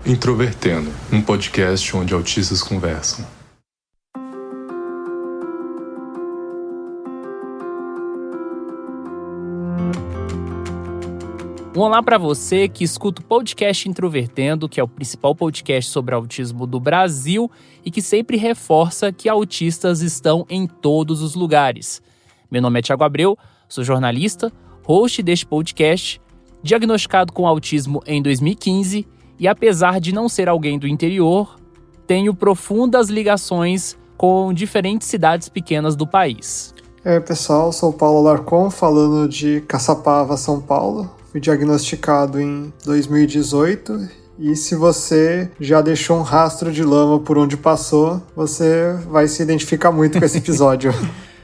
Introvertendo, um podcast onde autistas conversam. Um olá para você que escuta o podcast Introvertendo, que é o principal podcast sobre autismo do Brasil e que sempre reforça que autistas estão em todos os lugares. Meu nome é Thiago Abreu, sou jornalista, host deste podcast, diagnosticado com autismo em 2015 e apesar de não ser alguém do interior, tenho profundas ligações com diferentes cidades pequenas do país. E aí pessoal, sou o Paulo Alarcon, falando de Caçapava, São Paulo. Fui diagnosticado em 2018 e se você já deixou um rastro de lama por onde passou, você vai se identificar muito com esse episódio.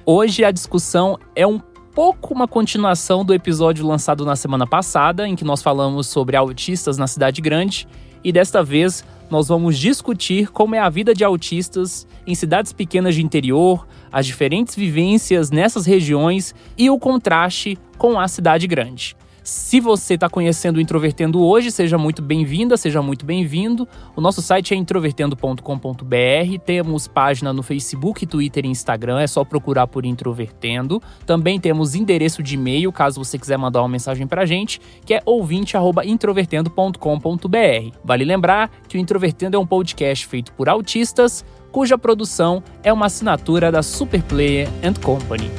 Hoje a discussão é um pouco uma continuação do episódio lançado na semana passada, em que nós falamos sobre autistas na cidade grande, e desta vez nós vamos discutir como é a vida de autistas em cidades pequenas de interior, as diferentes vivências nessas regiões e o contraste com a cidade grande. Se você está conhecendo o Introvertendo hoje, seja muito bem-vinda, seja muito bem-vindo. O nosso site é introvertendo.com.br, temos página no Facebook, Twitter e Instagram, é só procurar por Introvertendo. Também temos endereço de e-mail, caso você quiser mandar uma mensagem pra gente, que é ouvinte@introvertendo.com.br. Vale lembrar que o Introvertendo é um podcast feito por autistas, cuja produção é uma assinatura da Superplayer & Company.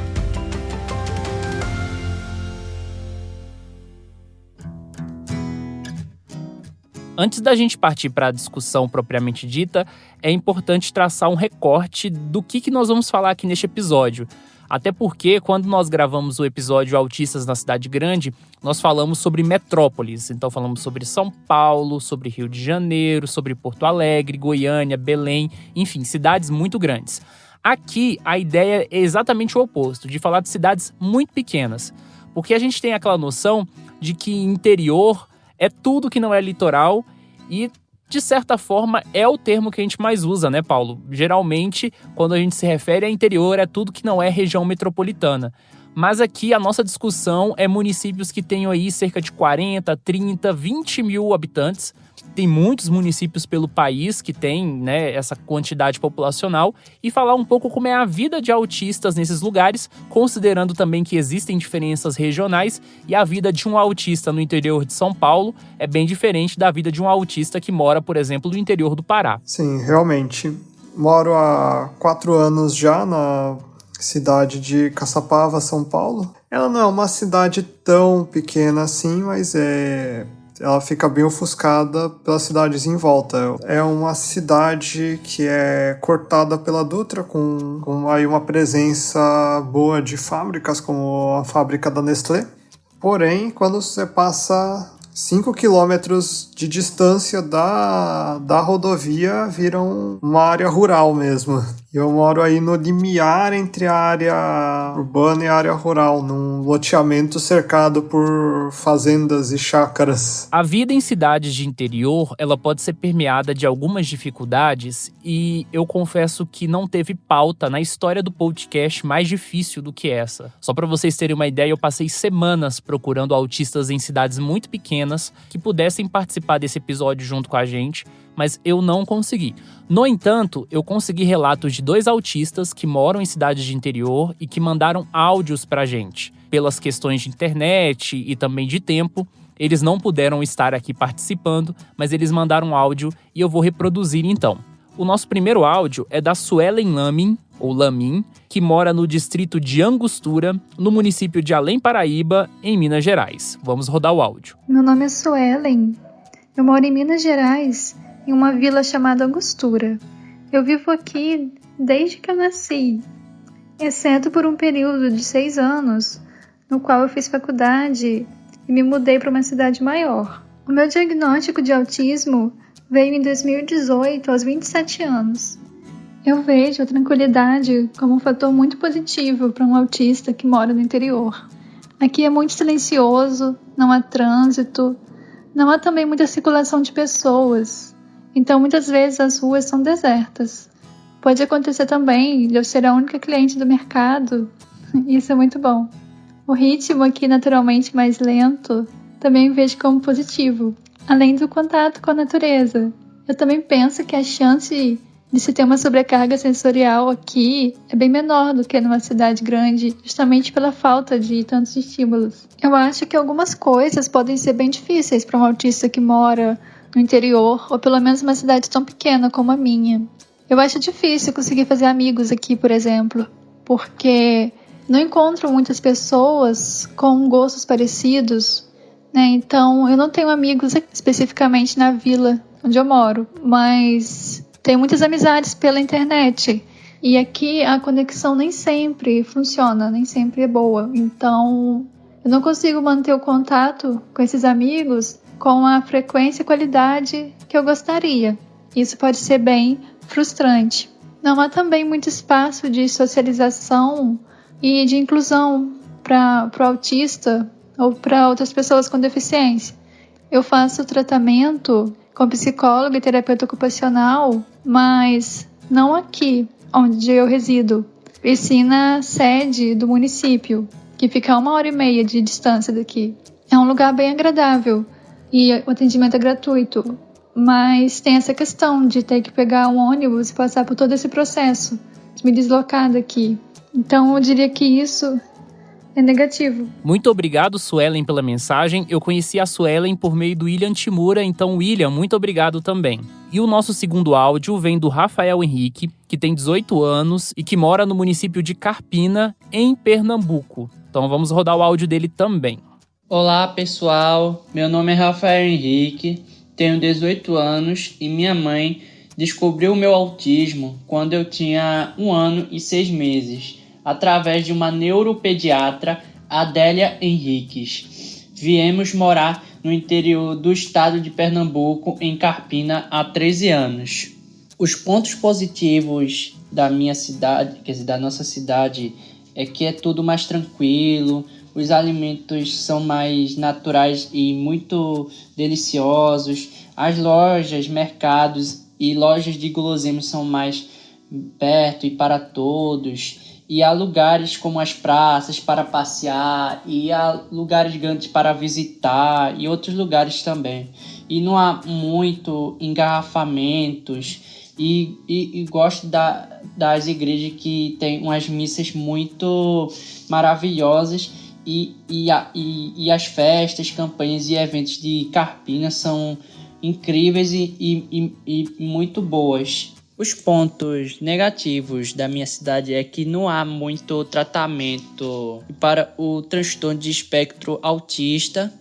Antes da gente partir para a discussão propriamente dita, é importante traçar um recorte do que nós vamos falar aqui neste episódio. Até porque, quando nós gravamos o episódio Autistas na Cidade Grande, nós falamos sobre metrópoles. Então, falamos sobre São Paulo, sobre Rio de Janeiro, sobre Porto Alegre, Goiânia, Belém, enfim, cidades muito grandes. Aqui, a ideia é exatamente o oposto, de falar de cidades muito pequenas. Porque a gente tem aquela noção de que interior é tudo que não é litoral e, de certa forma, é o termo que a gente mais usa, né, Paulo? Geralmente, quando a gente se refere a interior, é tudo que não é região metropolitana. Mas aqui a nossa discussão é municípios que tenham aí cerca de 40, 30, 20 mil habitantes. Tem muitos municípios pelo país que tem, né, essa quantidade populacional e falar um pouco como é a vida de autistas nesses lugares, considerando também que existem diferenças regionais e a vida de um autista no interior de São Paulo é bem diferente da vida de um autista que mora, por exemplo, no interior do Pará. Sim, realmente. Moro há 4 anos já na cidade de Caçapava, São Paulo. Ela não é uma cidade tão pequena assim, mas ela fica bem ofuscada pelas cidades em volta. É uma cidade que é cortada pela Dutra, com aí uma presença boa de fábricas, como a fábrica da Nestlé. Porém, quando você passa 5 quilômetros de distância da rodovia, vira uma área rural mesmo. Eu moro aí no limiar entre a área urbana e a área rural, num loteamento cercado por fazendas e chácaras. A vida em cidades de interior, ela pode ser permeada de algumas dificuldades e eu confesso que não teve pauta na história do podcast mais difícil do que essa. Só para vocês terem uma ideia, eu passei semanas procurando autistas em cidades muito pequenas que pudessem participar desse episódio junto com a gente, mas eu não consegui. No entanto, eu consegui relatos de 2 autistas que moram em cidades de interior e que mandaram áudios pra gente. Pelas questões de internet e também de tempo, eles não puderam estar aqui participando, mas eles mandaram áudio e eu vou reproduzir então. O nosso primeiro áudio é da Suelen Lamin, ou Lamin, que mora no distrito de Angostura, no município de Além Paraíba, em Minas Gerais. Vamos rodar o áudio. Meu nome é Suelen. Eu moro em Minas Gerais, em uma vila chamada Angostura. Eu vivo aqui desde que eu nasci, exceto por um período de 6 anos, no qual eu fiz faculdade e me mudei para uma cidade maior. O meu diagnóstico de autismo veio em 2018, aos 27 anos. Eu vejo a tranquilidade como um fator muito positivo para um autista que mora no interior. Aqui é muito silencioso, não há trânsito, não há também muita circulação de pessoas. Então, muitas vezes as ruas são desertas. Pode acontecer também de eu ser a única cliente do mercado. Isso é muito bom. O ritmo aqui naturalmente mais lento também vejo como positivo, além do contato com a natureza. Eu também penso que a chance de se ter uma sobrecarga sensorial aqui é bem menor do que numa cidade grande, justamente pela falta de tantos estímulos. Eu acho que algumas coisas podem ser bem difíceis para um autista que mora no interior, ou pelo menos uma cidade tão pequena como a minha. Eu acho difícil conseguir fazer amigos aqui, por exemplo, porque não encontro muitas pessoas com gostos parecidos, né? Então eu não tenho amigos especificamente na vila onde eu moro, mas tenho muitas amizades pela internet. E aqui a conexão nem sempre funciona, nem sempre é boa. Então eu não consigo manter o contato com esses amigos com a frequência e qualidade que eu gostaria. Isso pode ser bem frustrante. Não há também muito espaço de socialização e de inclusão para o autista ou para outras pessoas com deficiência. Eu faço tratamento com psicólogo e terapeuta ocupacional, mas não aqui, onde eu resido, e sim na sede do município, que fica a 1h30 de distância daqui. É um lugar bem agradável e o atendimento é gratuito, mas tem essa questão de ter que pegar um ônibus e passar por todo esse processo de me deslocar daqui. Então eu diria que isso é negativo. Muito obrigado, Suelen, pela mensagem. Eu conheci a Suelen por meio do William Timura, então William, muito obrigado também. E o nosso segundo áudio vem do Rafael Henrique, que tem 18 anos e que mora no município de Carpina, em Pernambuco. Então vamos rodar o áudio dele também. Olá pessoal, meu nome é Rafael Henrique, tenho 18 anos e minha mãe descobriu o meu autismo quando eu tinha 1 ano e 6 meses, através de uma neuropediatra, Adélia Henriques. Viemos morar no interior do estado de Pernambuco, em Carpina, há 13 anos. Os pontos positivos da minha cidade, quer dizer, da nossa cidade, é que é tudo mais tranquilo, os alimentos são mais naturais e muito deliciosos, as lojas, mercados e lojas de guloseimas são mais perto e para todos, e há lugares como as praças para passear, e há lugares grandes para visitar e outros lugares também. E não há muito engarrafamentos, e gosto das igrejas que tem umas missas muito maravilhosas, e as festas, campanhas e eventos de Carpina são incríveis e muito boas. Os pontos negativos da minha cidade é que não há muito tratamento para o transtorno de espectro autista,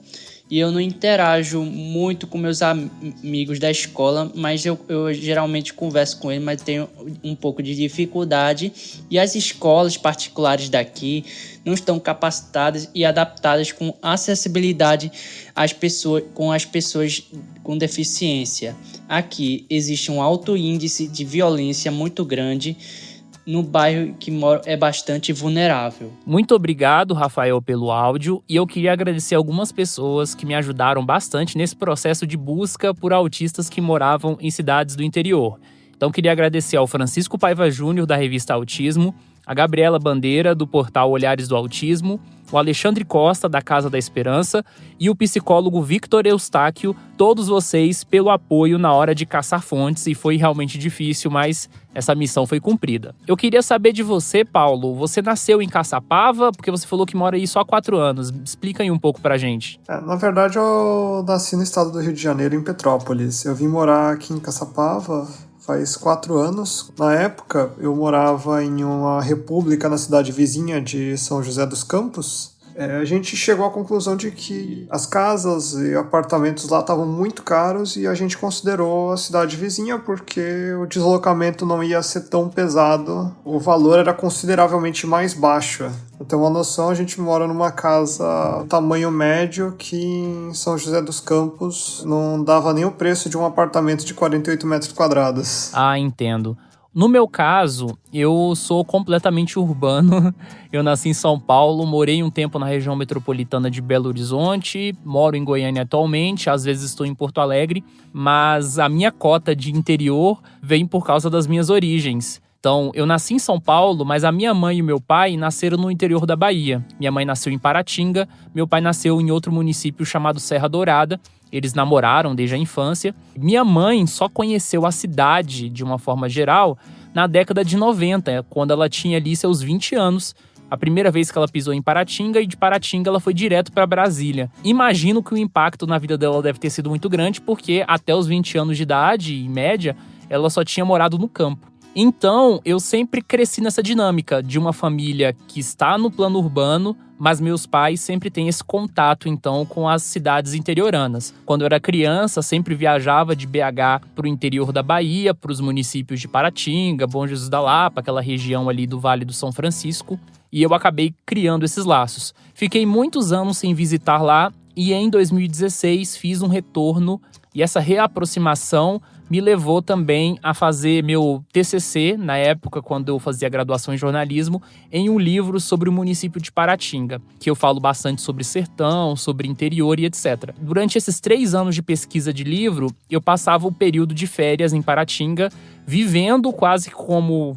e eu não interajo muito com meus amigos da escola, mas eu geralmente converso com eles, mas tenho um pouco de dificuldade. E as escolas particulares daqui não estão capacitadas e adaptadas com acessibilidade às pessoas com deficiência. Aqui existe um alto índice de violência muito grande. No bairro que moro é bastante vulnerável. Muito obrigado, Rafael, pelo áudio. E eu queria agradecer algumas pessoas que me ajudaram bastante nesse processo de busca por autistas que moravam em cidades do interior. Então queria agradecer ao Francisco Paiva Júnior, da revista Autismo, a Gabriela Bandeira, do portal Olhares do Autismo, o Alexandre Costa, da Casa da Esperança, e o psicólogo Victor Eustáquio, todos vocês pelo apoio na hora de caçar fontes, e foi realmente difícil, mas essa missão foi cumprida. Eu queria saber de você, Paulo, você nasceu em Caçapava, porque você falou que mora aí só há 4 anos, explica aí um pouco pra gente. Na verdade, eu nasci no estado do Rio de Janeiro, em Petrópolis. Eu vim morar aqui em Caçapava faz 4 anos. Na época, eu morava em uma república na cidade vizinha de São José dos Campos. A gente chegou à conclusão de que as casas e apartamentos lá estavam muito caros e a gente considerou a cidade vizinha porque o deslocamento não ia ser tão pesado. O valor era consideravelmente mais baixo. Pra ter uma noção, a gente mora numa casa tamanho médio que em São José dos Campos não dava nem o preço de um apartamento de 48 metros quadrados. Ah, entendo. No meu caso, eu sou completamente urbano. Eu nasci em São Paulo, morei um tempo na região metropolitana de Belo Horizonte, moro em Goiânia atualmente, às vezes estou em Porto Alegre, mas a minha cota de interior vem por causa das minhas origens. Então, eu nasci em São Paulo, mas a minha mãe e o meu pai nasceram no interior da Bahia. Minha mãe nasceu em Paratinga, meu pai nasceu em outro município chamado Serra Dourada. Eles namoraram desde a infância. Minha mãe só conheceu a cidade, de uma forma geral, na década de 90, quando ela tinha ali seus 20 anos. A primeira vez que ela pisou em Paratinga, e de Paratinga ela foi direto para Brasília. Imagino que o impacto na vida dela deve ter sido muito grande, porque até os 20 anos de idade, em média, ela só tinha morado no campo. Então, eu sempre cresci nessa dinâmica de uma família que está no plano urbano, mas meus pais sempre têm esse contato, então, com as cidades interioranas. Quando eu era criança, sempre viajava de BH para o interior da Bahia, para os municípios de Paratinga, Bom Jesus da Lapa, aquela região ali do Vale do São Francisco, e eu acabei criando esses laços. Fiquei muitos anos sem visitar lá, e em 2016 fiz um retorno, e essa reaproximação me levou também a fazer meu TCC, na época quando eu fazia graduação em jornalismo, em um livro sobre o município de Paratinga, que eu falo bastante sobre sertão, sobre interior e etc. Durante esses 3 anos de pesquisa de livro, eu passava o período de férias em Paratinga, vivendo quase como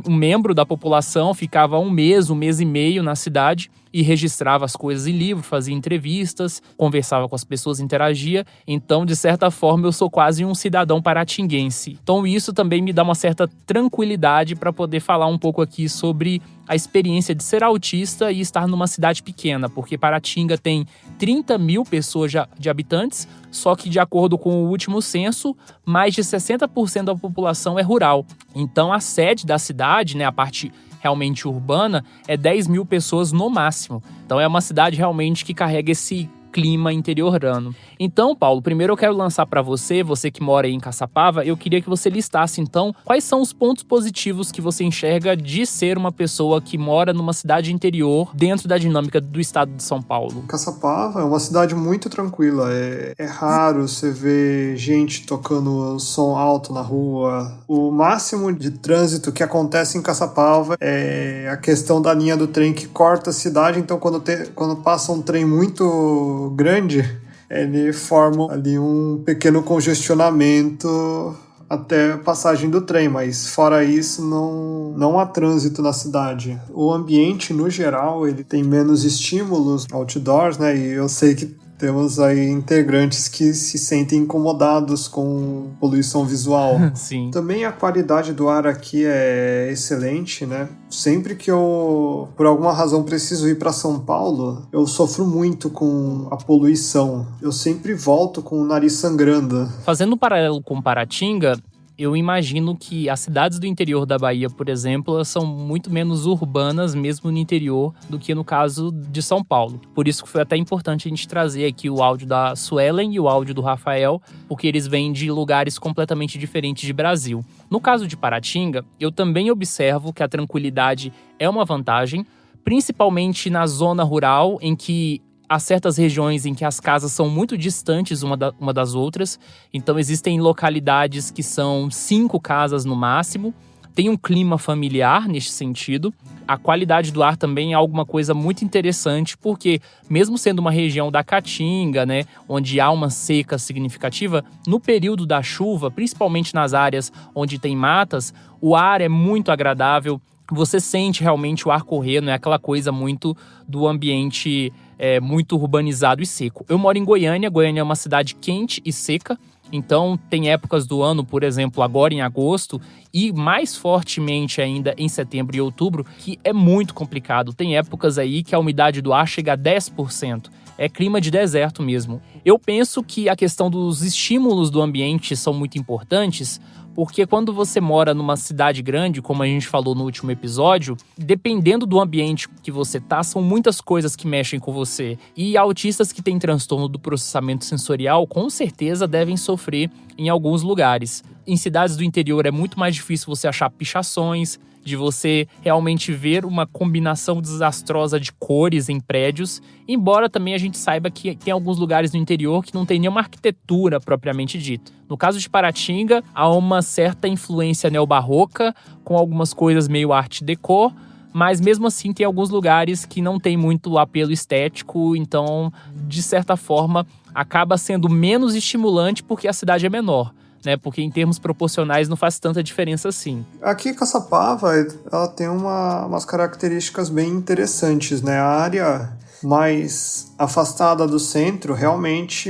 um membro da população, ficava um mês e meio na cidade e registrava as coisas em livro, fazia entrevistas, conversava com as pessoas, interagia. Então, de certa forma, eu sou quase um cidadão paratinguense. Então, isso também me dá uma certa tranquilidade para poder falar um pouco aqui sobre a experiência de ser autista e estar numa cidade pequena, porque Paratinga tem 30 mil pessoas de habitantes, só que de acordo com o último censo, mais de 60% da população é rural. Então a sede da cidade, né, a parte realmente urbana, é 10 mil pessoas no máximo. Então é uma cidade realmente que carrega esse clima interiorano. Então, Paulo, primeiro eu quero lançar para você que mora aí em Caçapava, eu queria que você listasse, então, quais são os pontos positivos que você enxerga de ser uma pessoa que mora numa cidade interior dentro da dinâmica do estado de São Paulo. Caçapava é uma cidade muito tranquila. É raro você ver gente tocando som alto na rua. O máximo de trânsito que acontece em Caçapava é a questão da linha do trem que corta a cidade. Então, quando passa um trem muito grande, ele forma ali um pequeno congestionamento até a passagem do trem, mas fora isso não há trânsito na cidade. O ambiente, no geral, ele tem menos estímulos outdoors, né? E eu sei que temos aí integrantes que se sentem incomodados com poluição visual. Sim. Também a qualidade do ar aqui é excelente, né? Sempre que eu, por alguma razão, preciso ir para São Paulo, eu sofro muito com a poluição. Eu sempre volto com o nariz sangrando. Fazendo um paralelo com Paratinga, eu imagino que as cidades do interior da Bahia, por exemplo, elas são muito menos urbanas, mesmo no interior, do que no caso de São Paulo. Por isso que foi até importante a gente trazer aqui o áudio da Suelen e o áudio do Rafael, porque eles vêm de lugares completamente diferentes de Brasil. No caso de Paratinga, eu também observo que a tranquilidade é uma vantagem, principalmente na zona rural, em que há certas regiões em que as casas são muito distantes uma das outras. Então existem localidades que são 5 casas no máximo. Tem um clima familiar neste sentido. A qualidade do ar também é alguma coisa muito interessante, porque mesmo sendo uma região da Caatinga, né, onde há uma seca significativa, no período da chuva, principalmente nas áreas onde tem matas, o ar é muito agradável. Você sente realmente o ar correr, não é aquela coisa muito do ambiente muito urbanizado e seco. Eu moro em Goiânia. Goiânia é uma cidade quente e seca, então tem épocas do ano, por exemplo, agora em agosto e mais fortemente ainda em setembro e outubro, que é muito complicado. Tem épocas aí que a umidade do ar chega a 10%. É clima de deserto mesmo. Eu penso que a questão dos estímulos do ambiente são muito importantes, porque quando você mora numa cidade grande, como a gente falou no último episódio, dependendo do ambiente que você tá, são muitas coisas que mexem com você. E autistas que têm transtorno do processamento sensorial, com certeza devem sofrer em alguns lugares. Em cidades do interior é muito mais difícil você achar pichações, de você realmente ver uma combinação desastrosa de cores em prédios, embora também a gente saiba que tem alguns lugares no interior que não tem nenhuma arquitetura propriamente dita. No caso de Paratinga, há uma certa influência neobarroca, com algumas coisas meio art déco, mas mesmo assim tem alguns lugares que não tem muito apelo estético, então, de certa forma, acaba sendo menos estimulante porque a cidade é menor. né? Porque em termos proporcionais não faz tanta diferença assim. Aqui, Caçapava, ela tem umas características bem interessantes, né? A área mais afastada do centro, realmente,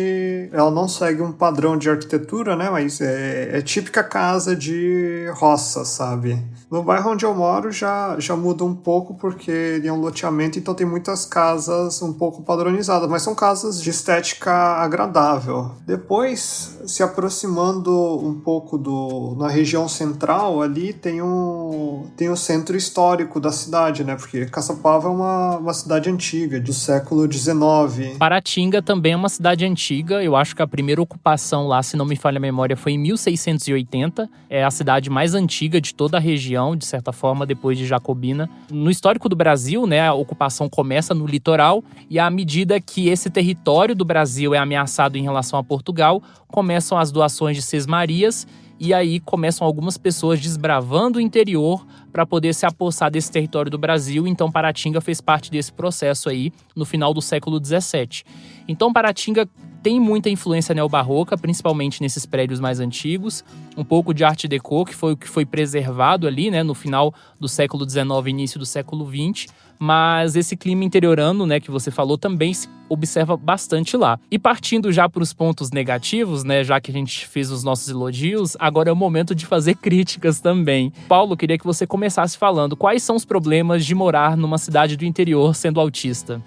ela não segue um padrão de arquitetura, né? Mas é típica casa de roça, sabe? No bairro onde eu moro já muda um pouco, porque ele é um loteamento, então tem muitas casas um pouco padronizadas, mas são casas de estética agradável. Depois, se aproximando um pouco na região central, ali tem o centro histórico da cidade, né? Porque Caçapava é uma cidade antiga, do século XIX. Paratinga também é uma cidade antiga. Eu acho que a primeira ocupação lá, se não me falha a memória, foi em 1680. É a cidade mais antiga de toda a região, de certa forma, depois de Jacobina. No histórico do Brasil, né, a ocupação começa no litoral e à medida que esse território do Brasil é ameaçado em relação a Portugal, começam as doações de sesmarias e aí começam algumas pessoas desbravando o interior para poder se apossar desse território do Brasil. Então Paratinga fez parte desse processo aí no final do século XVII. Então Paratinga tem muita influência neobarroca, principalmente nesses prédios mais antigos, um pouco de Art Deco, que foi o que foi preservado ali, né, no final do século XIX e início do século XX, mas esse clima interiorano, né, que você falou, também se observa bastante lá. E partindo já para os pontos negativos, né, já que a gente fez os nossos elogios, agora é o momento de fazer críticas também. Paulo, queria que você começasse falando quais são os problemas de morar numa cidade do interior sendo autista.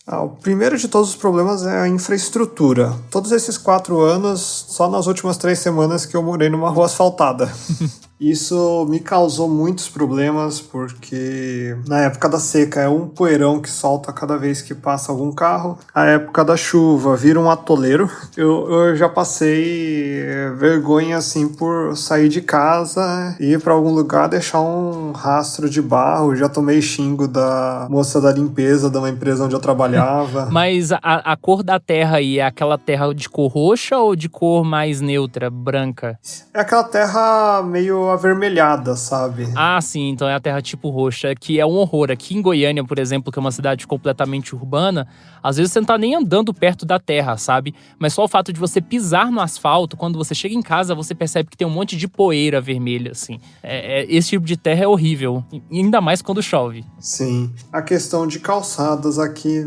O primeiro de todos os problemas é a infraestrutura. Todos esses 4 anos, só nas últimas 3 semanas que eu morei numa rua asfaltada. Isso me causou muitos problemas, porque na época da seca é um poeirão que solta cada vez que passa algum carro. A época da chuva vira um atoleiro. Eu já passei vergonha assim por sair de casa e ir para algum lugar deixar um rastro de barro. Já tomei xingo da moça da limpeza de uma empresa onde eu trabalhava. Mas a cor da terra aí é aquela terra de cor roxa ou de cor mais neutra, branca? É aquela terra meio avermelhada, sabe? Ah, sim, então é a terra tipo roxa, que é um horror. Aqui em Goiânia, por exemplo, que é uma cidade completamente urbana, às vezes você não tá nem andando perto da terra, sabe? Mas só o fato de você pisar no asfalto, quando você chega em casa, você percebe que tem um monte de poeira vermelha, assim. Esse tipo de terra é horrível, e ainda mais quando chove. Sim. A questão de calçadas aqui,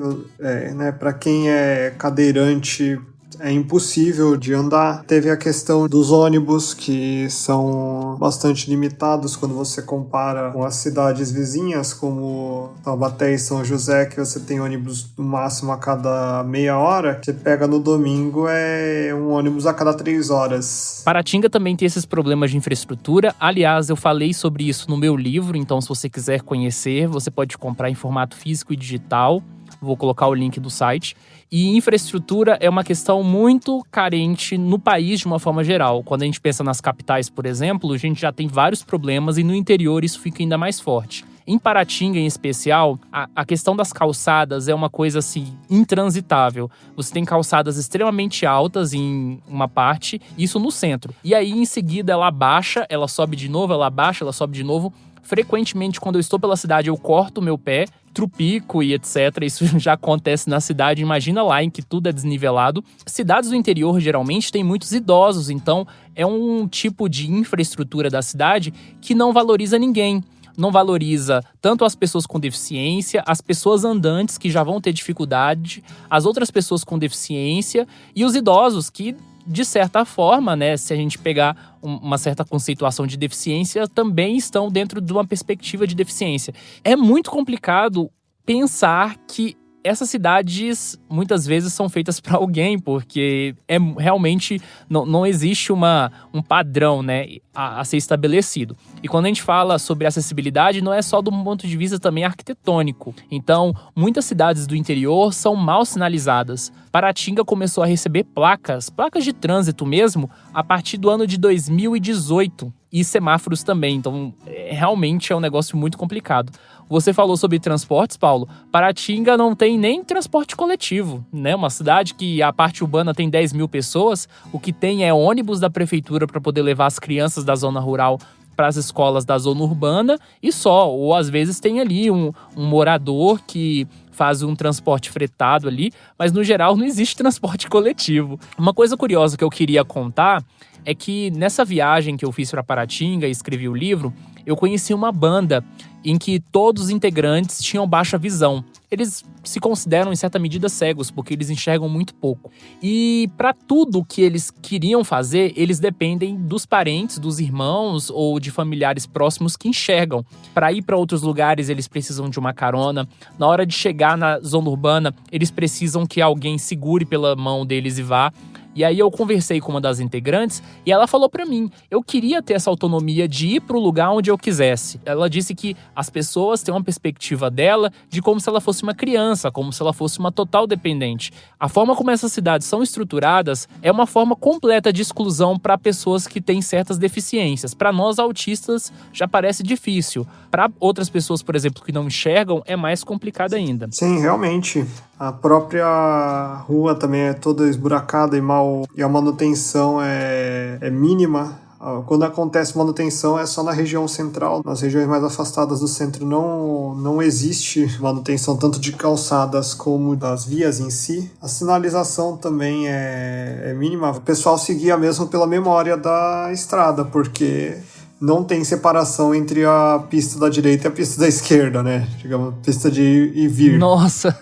né, para quem é cadeirante, é impossível de andar. Teve a questão dos ônibus, que são bastante limitados quando você compara com as cidades vizinhas, como Taubaté e São José, que você tem ônibus no máximo a cada meia hora. Você pega no domingo, é um ônibus a cada 3 horas. Paratinga também tem esses problemas de infraestrutura. Aliás, eu falei sobre isso no meu livro, então se você quiser conhecer, você pode comprar em formato físico e digital. Vou colocar o link do site. E infraestrutura é uma questão muito carente no país de uma forma geral. Quando a gente pensa nas capitais, por exemplo, a gente já tem vários problemas e no interior isso fica ainda mais forte. Em Paratinga, em especial, a questão das calçadas é uma coisa assim intransitável. Você tem calçadas extremamente altas em uma parte, isso no centro. E aí, em seguida, ela baixa, ela sobe de novo, ela baixa, ela sobe de novo. Frequentemente, quando eu estou pela cidade, eu corto o meu pé, trupico e etc. Isso já acontece na cidade, imagina lá em que tudo é desnivelado. Cidades do interior, geralmente, têm muitos idosos, então é um tipo de infraestrutura da cidade que não valoriza ninguém. Não valoriza tanto as pessoas com deficiência, as pessoas andantes que já vão ter dificuldade, as outras pessoas com deficiência e os idosos que, de certa forma, né, se a gente pegar uma certa conceituação de deficiência, também estão dentro de uma perspectiva de deficiência. É muito complicado pensar que essas cidades muitas vezes são feitas para alguém, porque realmente não existe um padrão, né, a ser estabelecido. E quando a gente fala sobre acessibilidade, não é só do ponto de vista também arquitetônico. Então, muitas cidades do interior são mal sinalizadas. Paratinga começou a receber placas de trânsito mesmo, a partir do ano de 2018. E semáforos também, então realmente é um negócio muito complicado. Você falou sobre transportes, Paulo. Paratinga não tem nem transporte coletivo, né? Uma cidade que a parte urbana tem 10 mil pessoas, o que tem é ônibus da prefeitura para poder levar as crianças da zona rural para as escolas da zona urbana e só. Ou às vezes tem ali um morador que faz um transporte fretado ali, mas no geral não existe transporte coletivo. Uma coisa curiosa que eu queria contar é que nessa viagem que eu fiz para Paratinga e escrevi o livro, eu conheci uma banda em que todos os integrantes tinham baixa visão. Eles se consideram, em certa medida, cegos, porque eles enxergam muito pouco. E para tudo que eles queriam fazer, eles dependem dos parentes, dos irmãos ou de familiares próximos que enxergam. Para ir para outros lugares, eles precisam de uma carona. Na hora de chegar na zona urbana, eles precisam que alguém segure pela mão deles e vá. E aí eu conversei com uma das integrantes e ela falou pra mim, eu queria ter essa autonomia de ir pro lugar onde eu quisesse. Ela disse que as pessoas têm uma perspectiva dela de como se ela fosse uma criança, como se ela fosse uma total dependente. A forma como essas cidades são estruturadas é uma forma completa de exclusão para pessoas que têm certas deficiências. Para nós autistas já parece difícil. Para outras pessoas, por exemplo, que não enxergam, é mais complicado ainda. Sim, realmente. A própria rua também é toda esburacada e a manutenção é mínima. Quando acontece manutenção é só na região central. Nas regiões mais afastadas do centro não existe manutenção tanto de calçadas como das vias em si. A sinalização também é mínima. O pessoal seguia mesmo pela memória da estrada, porque não tem separação entre a pista da direita e a pista da esquerda, né? Digamos, pista de ir e vir. Nossa!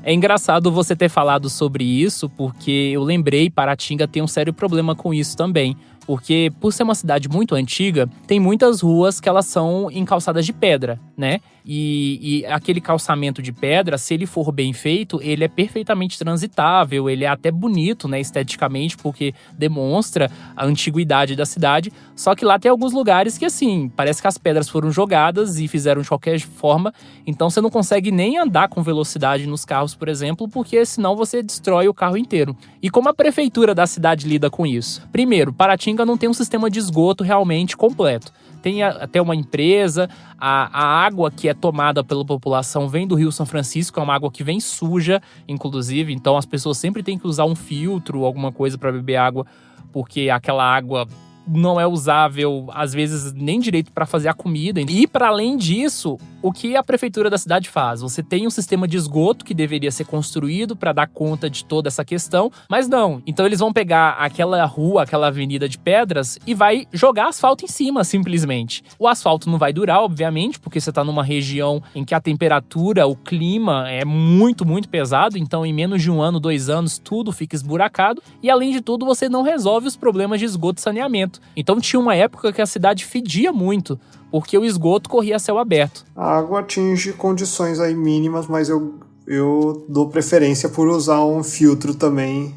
É engraçado você ter falado sobre isso, porque eu lembrei, Paratinga tem um sério problema com isso também. Porque, por ser uma cidade muito antiga, tem muitas ruas que elas são em calçadas de pedra, né? E aquele calçamento de pedra, se ele for bem feito, ele é perfeitamente transitável, ele é até bonito, né, esteticamente, porque demonstra a antiguidade da cidade. Só que lá tem alguns lugares que, assim, parece que as pedras foram jogadas e fizeram de qualquer forma. Então você não consegue nem andar com velocidade nos carros, por exemplo, porque senão você destrói o carro inteiro. E como a prefeitura da cidade lida com isso? Primeiro, Paratinga não tem um sistema de esgoto realmente completo. Tem até uma empresa, a água que é tomada pela população vem do Rio São Francisco, é uma água que vem suja, inclusive, então as pessoas sempre têm que usar um filtro, alguma coisa para beber água, porque aquela água não é usável, às vezes, nem direito para fazer a comida. E, para além disso, o que a prefeitura da cidade faz? Você tem um sistema de esgoto que deveria ser construído para dar conta de toda essa questão, mas não. Então, eles vão pegar aquela rua, aquela avenida de pedras e vai jogar asfalto em cima, simplesmente. O asfalto não vai durar, obviamente, porque você está numa região em que a temperatura, o clima é muito, muito pesado. Então, em menos de 1 ano, 2 anos, tudo fica esburacado. E, além de tudo, você não resolve os problemas de esgoto e saneamento. Então tinha uma época que a cidade fedia muito, porque o esgoto corria a céu aberto. A água atinge condições aí mínimas, mas eu dou preferência por usar um filtro também,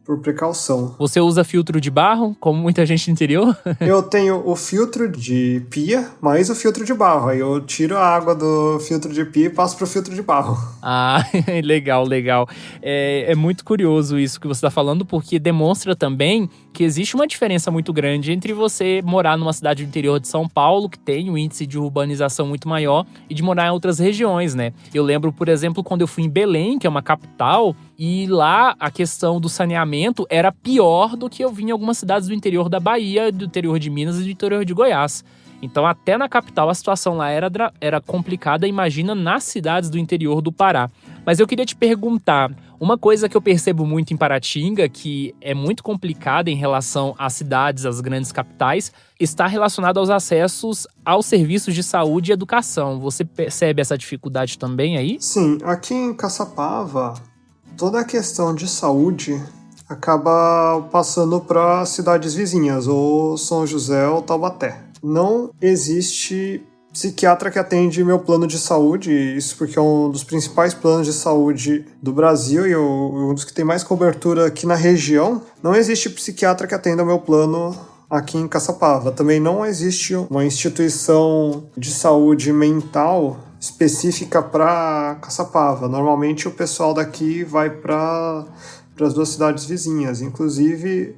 por precaução. Você usa filtro de barro, como muita gente no interior? Eu tenho o filtro de pia, mais o filtro de barro. Aí eu tiro a água do filtro de pia e passo pro filtro de barro. Ah, legal, legal. É muito curioso isso que você está falando, porque demonstra também que existe uma diferença muito grande entre você morar numa cidade do interior de São Paulo, que tem um índice de urbanização muito maior, e de morar em outras regiões, né? Eu lembro, por exemplo, quando eu fui em Belém, que é uma capital, e lá a questão do saneamento era pior do que eu vi em algumas cidades do interior da Bahia, do interior de Minas e do interior de Goiás. Então, até na capital, a situação lá era complicada, imagina nas cidades do interior do Pará. Mas eu queria te perguntar, uma coisa que eu percebo muito em Paratinga, que é muito complicada em relação às cidades, às grandes capitais, está relacionada aos acessos aos serviços de saúde e educação. Você percebe essa dificuldade também aí? Sim, aqui em Caçapava, toda a questão de saúde acaba passando para cidades vizinhas, ou São José ou Taubaté. Não existe psiquiatra que atende meu plano de saúde, isso porque é um dos principais planos de saúde do Brasil e um dos que tem mais cobertura aqui na região. Não existe psiquiatra que atenda meu plano aqui em Caçapava. Também não existe uma instituição de saúde mental específica para Caçapava. Normalmente o pessoal daqui vai para as 2 cidades vizinhas. Inclusive,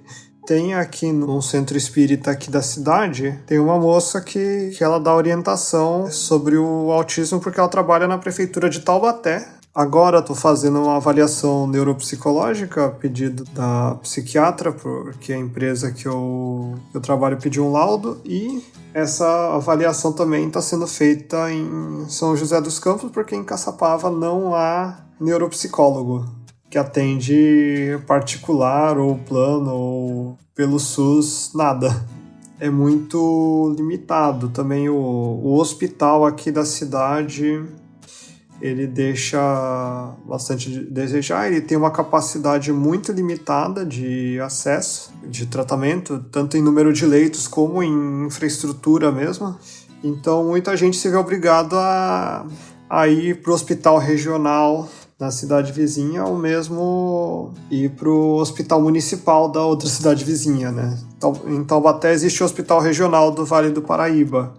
tem aqui no centro espírita aqui da cidade, tem uma moça que ela dá orientação sobre o autismo porque ela trabalha na prefeitura de Taubaté. Agora estou fazendo uma avaliação neuropsicológica a pedido da psiquiatra, porque a empresa que eu trabalho pediu um laudo, e essa avaliação também está sendo feita em São José dos Campos, porque em Caçapava não há neuropsicólogo. que atende particular ou plano ou pelo SUS, nada. É muito limitado. Também o hospital aqui da cidade, ele deixa bastante a desejar. Ele tem uma capacidade muito limitada de acesso, de tratamento, tanto em número de leitos como em infraestrutura mesmo. Então muita gente se vê obrigado a ir para o hospital regional na cidade vizinha ou mesmo ir para o hospital municipal da outra cidade vizinha, né? Em Taubaté existe o Hospital Regional do Vale do Paraíba,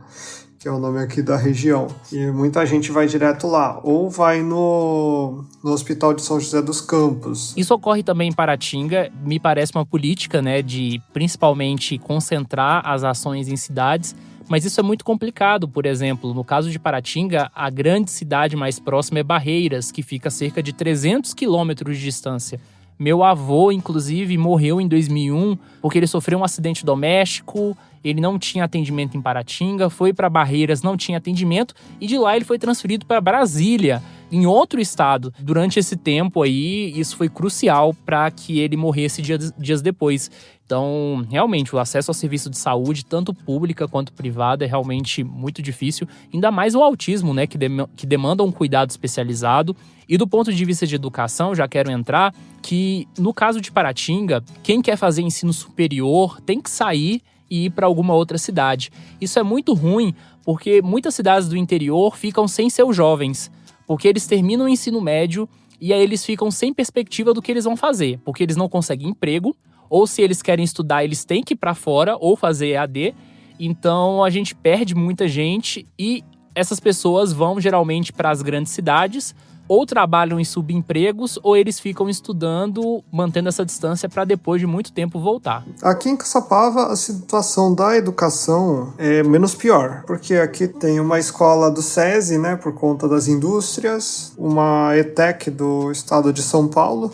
que é o nome aqui da região. E muita gente vai direto lá, ou vai no Hospital de São José dos Campos. Isso ocorre também em Paratinga, me parece uma política, né, de principalmente concentrar as ações em cidades, mas isso é muito complicado. Por exemplo, no caso de Paratinga, a grande cidade mais próxima é Barreiras, que fica a cerca de 300 quilômetros de distância. Meu avô, inclusive, morreu em 2001 porque ele sofreu um acidente doméstico, ele não tinha atendimento em Paratinga, foi para Barreiras, não tinha atendimento, e de lá ele foi transferido para Brasília, em outro estado. Durante esse tempo aí, isso foi crucial para que ele morresse dias depois. Então, realmente, o acesso ao serviço de saúde, tanto pública quanto privada, é realmente muito difícil. Ainda mais o autismo, né, que demanda um cuidado especializado. E do ponto de vista de educação, já quero entrar que, no caso de Paratinga, quem quer fazer ensino superior tem que sair e ir para alguma outra cidade. Isso é muito ruim, porque muitas cidades do interior ficam sem seus jovens, porque eles terminam o ensino médio e aí eles ficam sem perspectiva do que eles vão fazer, porque eles não conseguem emprego, ou se eles querem estudar, eles têm que ir para fora ou fazer EAD. Então a gente perde muita gente e essas pessoas vão geralmente para as grandes cidades, ou trabalham em subempregos, ou eles ficam estudando, mantendo essa distância para depois de muito tempo voltar. Aqui em Caçapava, a situação da educação é menos pior, porque aqui tem uma escola do SESI, né, por conta das indústrias, uma ETEC do estado de São Paulo.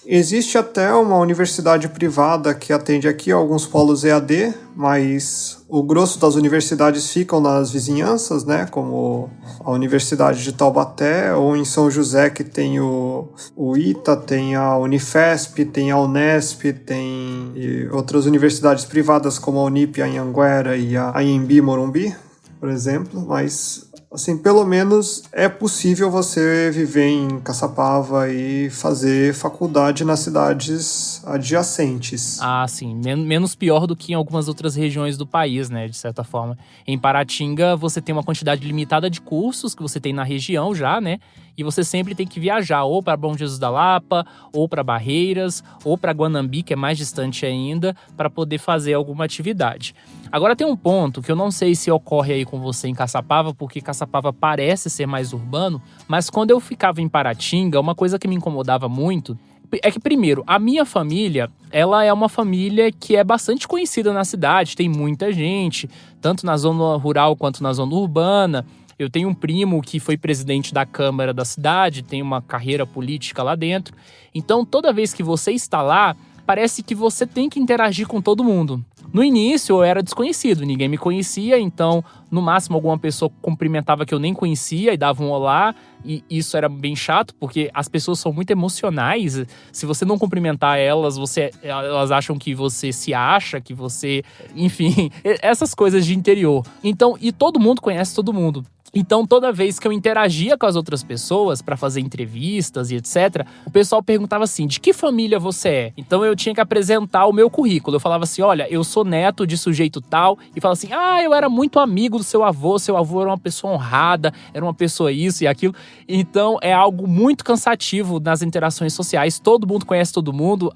Existe até uma universidade privada que atende aqui alguns polos EAD, mas o grosso das universidades ficam nas vizinhanças, né? Como a Universidade de Taubaté, ou em São José, que tem o ITA, tem a Unifesp, tem a Unesp, tem outras universidades privadas como a Unip, a Anhanguera e a Anhembi Morumbi, por exemplo, mas assim, pelo menos é possível você viver em Caçapava e fazer faculdade nas cidades adjacentes. Ah, sim. Menos pior do que em algumas outras regiões do país, né, de certa forma. Em Paratinga, você tem uma quantidade limitada de cursos que você tem na região já, né? E você sempre tem que viajar ou para Bom Jesus da Lapa, ou para Barreiras, ou para Guanambi, que é mais distante ainda, para poder fazer alguma atividade. Agora tem um ponto que eu não sei se ocorre aí com você em Caçapava, porque Caçapava parece ser mais urbano, mas quando eu ficava em Paratinga, uma coisa que me incomodava muito é que, primeiro, a minha família, ela é uma família que é bastante conhecida na cidade, tem muita gente, tanto na zona rural quanto na zona urbana. Eu tenho um primo que foi presidente da Câmara da cidade, tem uma carreira política lá dentro. Então, toda vez que você está lá, parece que você tem que interagir com todo mundo. No início, eu era desconhecido, ninguém me conhecia, então, no máximo, alguma pessoa cumprimentava que eu nem conhecia e dava um olá, e isso era bem chato, porque as pessoas são muito emocionais. Se você não cumprimentar elas, elas acham que você se acha, que você... Enfim, essas coisas de interior. Então, e todo mundo conhece todo mundo. Então, toda vez que eu interagia com as outras pessoas para fazer entrevistas e etc., o pessoal perguntava assim, de que família você é? Então, eu tinha que apresentar o meu currículo. Eu falava assim, olha, eu sou neto de sujeito tal. E falava assim, eu era muito amigo do seu avô era uma pessoa honrada, era uma pessoa isso e aquilo. Então, é algo muito cansativo nas interações sociais. Todo mundo conhece todo mundo.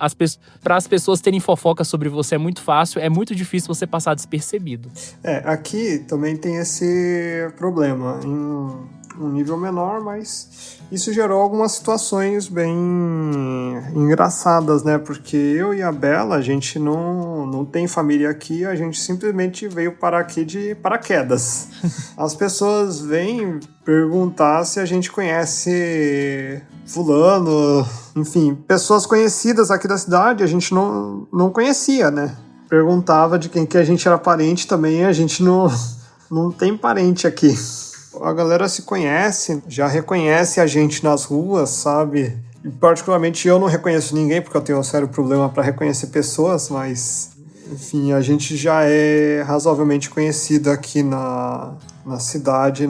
Para as pessoas terem fofoca sobre você é muito fácil. É muito difícil você passar despercebido. Aqui também tem esse problema. Em um nível menor, mas isso gerou algumas situações bem engraçadas, né? Porque eu e a Bela, a gente não tem família aqui, a gente simplesmente veio parar aqui de paraquedas. As pessoas vêm perguntar se a gente conhece fulano, enfim, pessoas conhecidas aqui da cidade, a gente não conhecia, né? Perguntava de quem que a gente era parente também, a gente não tem parente aqui. A galera se conhece, já reconhece a gente nas ruas, sabe? E particularmente eu não reconheço ninguém, porque eu tenho um sério problema para reconhecer pessoas, mas, enfim, a gente já é razoavelmente conhecido aqui na cidade,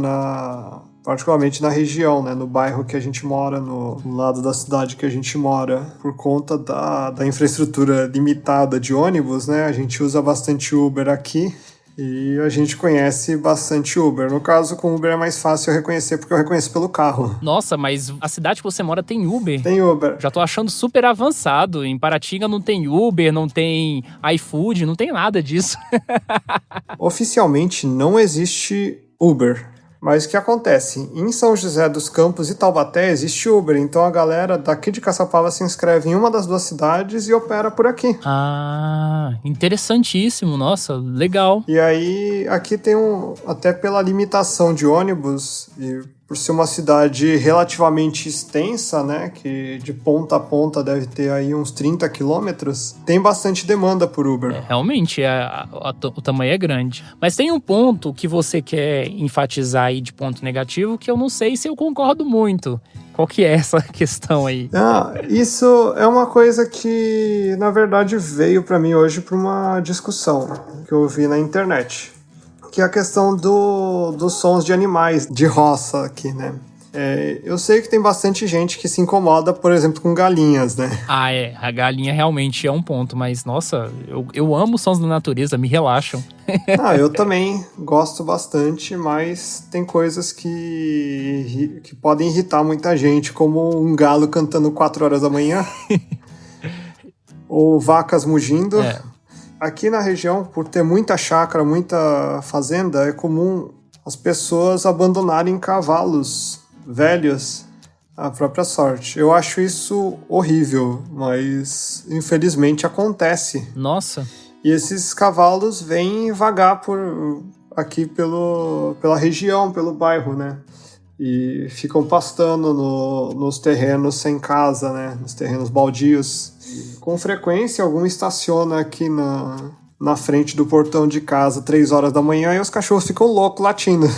particularmente na região, né, no bairro que a gente mora, no lado da cidade que a gente mora, por conta da infraestrutura limitada de ônibus, né, a gente usa bastante Uber aqui. E a gente conhece bastante Uber. No caso, com Uber é mais fácil eu reconhecer, porque eu reconheço pelo carro. Nossa, mas a cidade que você mora tem Uber? Tem Uber. Já tô achando super avançado. Em Paratinga não tem Uber, não tem iFood, não tem nada disso. Oficialmente não existe Uber. Mas o que acontece? Em São José dos Campos e Taubaté existe Uber, então a galera daqui de Caçapava se inscreve em uma das duas cidades e opera por aqui. Ah, interessantíssimo, nossa, legal. E aí, aqui tem até pela limitação de ônibus e por ser uma cidade relativamente extensa, né, que de ponta a ponta deve ter aí uns 30 quilômetros, tem bastante demanda por Uber. Realmente, o tamanho é grande. Mas tem um ponto que você quer enfatizar aí de ponto negativo que eu não sei se eu concordo muito. Qual que é essa questão aí? Isso é uma coisa que, na verdade, veio para mim hoje por uma discussão que eu vi na internet. Que é a questão dos sons de animais, de roça aqui, né? Eu sei que tem bastante gente que se incomoda, por exemplo, com galinhas, né? A galinha realmente é um ponto, mas, nossa, eu amo sons da natureza, me relaxam. Eu também gosto bastante, mas tem coisas que podem irritar muita gente, como um galo cantando 4 horas da manhã, ou vacas mugindo. Aqui na região, por ter muita chácara, muita fazenda, é comum as pessoas abandonarem cavalos velhos à própria sorte. Eu acho isso horrível, mas infelizmente acontece. Nossa. E esses cavalos vêm vagar aqui pela região, pelo bairro, né? E ficam pastando nos terrenos sem casa, né? Nos terrenos baldios. Com frequência, algum estaciona aqui na frente do portão de casa 3 horas da manhã e os cachorros ficam loucos latindo.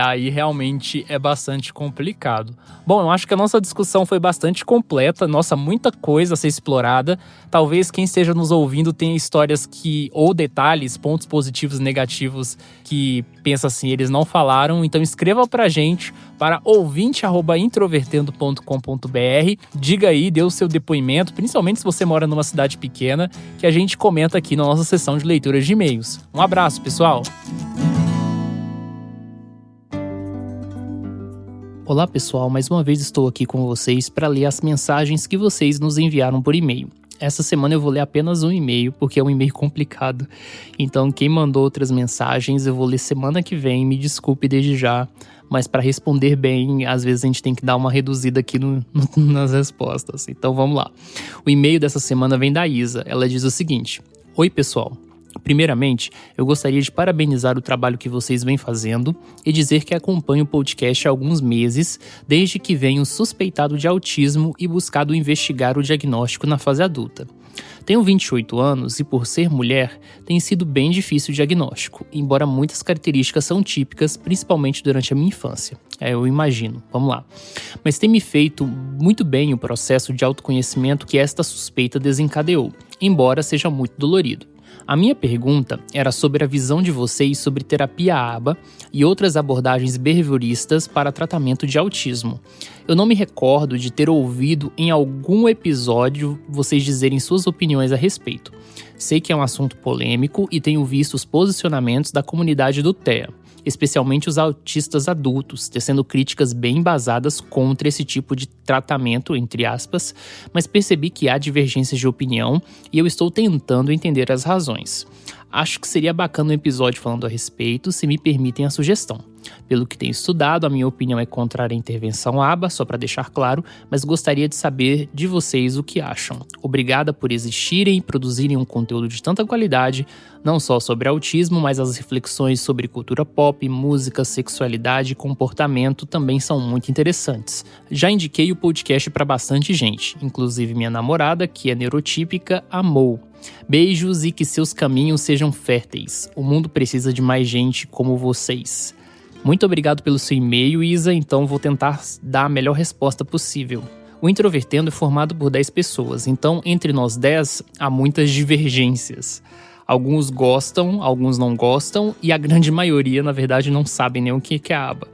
Aí realmente é bastante complicado. Bom, eu acho que a nossa discussão foi bastante completa, nossa, muita coisa a ser explorada. Talvez quem esteja nos ouvindo tenha histórias ou detalhes, pontos positivos e negativos que pensa assim, eles não falaram. Então escreva pra gente para ouvinte@introvertendo.com.br. Diga aí, dê o seu depoimento, principalmente se você mora numa cidade pequena, que a gente comenta aqui na nossa sessão de leituras de e-mails. Um abraço, pessoal! Olá, pessoal, mais uma vez estou aqui com vocês para ler as mensagens que vocês nos enviaram por e-mail. Essa semana eu vou ler apenas um e-mail, porque é um e-mail complicado. Então, quem mandou outras mensagens, eu vou ler semana que vem, me desculpe desde já. Mas para responder bem, às vezes a gente tem que dar uma reduzida aqui nas respostas. Então, vamos lá. O e-mail dessa semana vem da Isa. Ela diz o seguinte: Oi, pessoal. Primeiramente, eu gostaria de parabenizar o trabalho que vocês vêm fazendo e dizer que acompanho o podcast há alguns meses, desde que venho suspeitado de autismo e buscado investigar o diagnóstico na fase adulta. Tenho 28 anos e, por ser mulher, tem sido bem difícil o diagnóstico, embora muitas características são típicas, principalmente durante a minha infância. Eu imagino. Vamos lá. Mas tem me feito muito bem o processo de autoconhecimento que esta suspeita desencadeou, embora seja muito dolorido. A minha pergunta era sobre a visão de vocês sobre terapia ABA e outras abordagens behavioristas para tratamento de autismo. Eu não me recordo de ter ouvido em algum episódio vocês dizerem suas opiniões a respeito. Sei que é um assunto polêmico e tenho visto os posicionamentos da comunidade do TEA, especialmente os autistas adultos, tecendo críticas bem embasadas contra esse tipo de tratamento, entre aspas, mas percebi que há divergências de opinião e eu estou tentando entender as razões. Acho que seria bacana um episódio falando a respeito, se me permitem a sugestão. Pelo que tenho estudado, a minha opinião é contrária à intervenção ABA, só para deixar claro, mas gostaria de saber de vocês o que acham. Obrigada por existirem e produzirem um conteúdo de tanta qualidade, não só sobre autismo, mas as reflexões sobre cultura pop, música, sexualidade e comportamento também são muito interessantes. Já indiquei o podcast para bastante gente, inclusive minha namorada, que é neurotípica, amou. Beijos e que seus caminhos sejam férteis. O mundo precisa de mais gente como vocês. Muito obrigado pelo seu e-mail, Isa, então vou tentar dar a melhor resposta possível. O Introvertendo é formado por 10 pessoas, então entre nós 10 há muitas divergências. Alguns gostam, alguns não gostam e a grande maioria, na verdade, não sabem nem o que é a aba.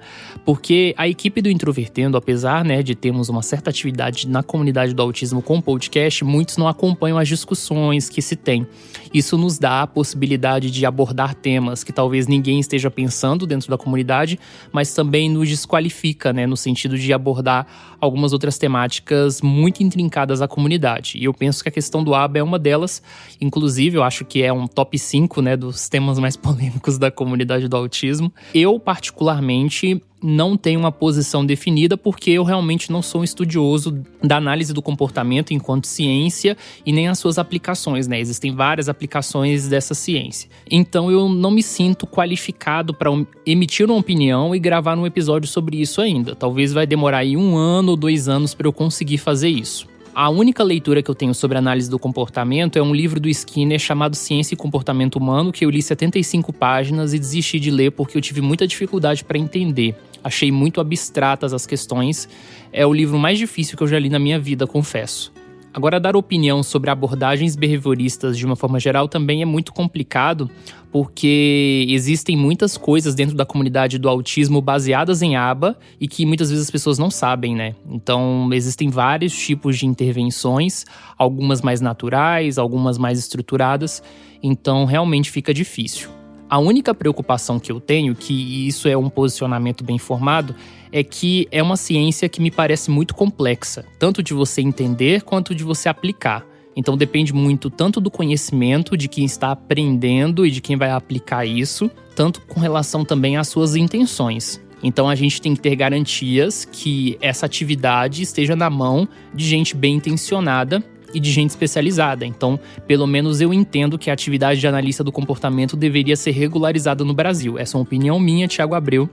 Porque a equipe do Introvertendo, apesar, de termos uma certa atividade na comunidade do autismo com o podcast, muitos não acompanham as discussões que se tem. Isso nos dá a possibilidade de abordar temas que talvez ninguém esteja pensando dentro da comunidade, mas também nos desqualifica, no sentido de abordar algumas outras temáticas muito intrincadas à comunidade. E eu penso que a questão do aba é uma delas. Inclusive, eu acho que é um top 5, dos temas mais polêmicos da comunidade do autismo. Eu, particularmente, não tenho uma posição definida porque eu realmente não sou um estudioso da análise do comportamento enquanto ciência e nem as suas aplicações, Existem várias aplicações dessa ciência. Então eu não me sinto qualificado para emitir uma opinião e gravar um episódio sobre isso ainda. Talvez vai demorar aí 1 ano ou 2 anos para eu conseguir fazer isso. A única leitura que eu tenho sobre análise do comportamento é um livro do Skinner chamado Ciência e Comportamento Humano, que eu li 75 páginas e desisti de ler porque eu tive muita dificuldade para entender. Achei muito abstratas as questões. É o livro mais difícil que eu já li na minha vida, confesso. Agora, dar opinião sobre abordagens behavioristas de uma forma geral também é muito complicado, porque existem muitas coisas dentro da comunidade do autismo baseadas em aba e que muitas vezes as pessoas não sabem, Então, existem vários tipos de intervenções, algumas mais naturais, algumas mais estruturadas, então realmente fica difícil. A única preocupação que eu tenho, que isso é um posicionamento bem formado, é que é uma ciência que me parece muito complexa, tanto de você entender quanto de você aplicar. Então depende muito tanto do conhecimento de quem está aprendendo e de quem vai aplicar isso, tanto com relação também às suas intenções. Então a gente tem que ter garantias que essa atividade esteja na mão de gente bem intencionada e de gente especializada. Então, pelo menos eu entendo que a atividade de analista do comportamento deveria ser regularizada no Brasil. Essa é uma opinião minha, Thiago Abreu,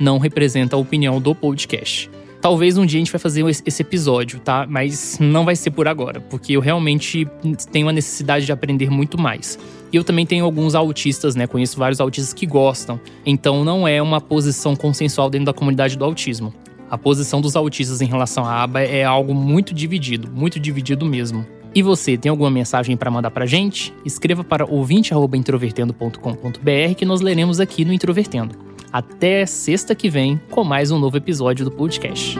não representa a opinião do podcast. Talvez um dia a gente vai fazer esse episódio, tá? Mas não vai ser por agora, porque eu realmente tenho a necessidade de aprender muito mais. E eu também tenho alguns autistas, Conheço vários autistas que gostam. Então não é uma posição consensual dentro da comunidade do autismo. A posição dos autistas em relação à aba é algo muito dividido mesmo. E você, tem alguma mensagem para mandar pra gente? Escreva para ouvinte@introvertendo.com.br que nós leremos aqui no Introvertendo. Até sexta que vem com mais um novo episódio do podcast.